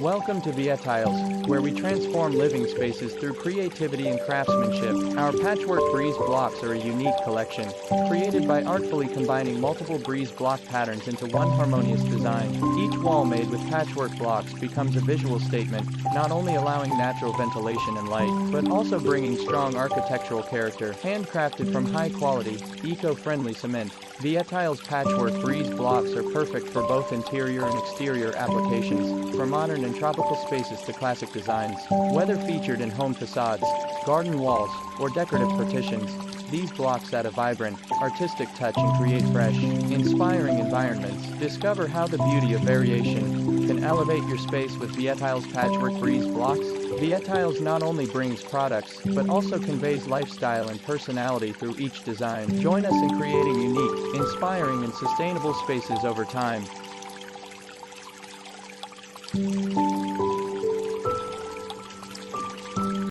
Welcome to Viet Tiles, where we transform living spaces through creativity and craftsmanship. Our patchwork breeze blocks are a unique collection, created by artfully combining multiple breeze block patterns into one harmonious design. Each wall made with patchwork blocks becomes a visual statement, not only allowing natural ventilation and light, but also bringing strong architectural character. Handcrafted from high-quality, eco-friendly cement, Viet Tiles patchwork breeze blocks are perfect for both interior and exterior applications, from modern and tropical spaces to classic designs. Whether featured in home facades, garden walls, or decorative partitions, these blocks add a vibrant, artistic touch and create fresh, inspiring environments. Discover how the beauty of variation can elevate your space with Viet Tiles patchwork breeze blocks. Viet Tiles not only brings products, but also conveys lifestyle and personality through each design. Join us in creating unique, inspiring and sustainable spaces over time.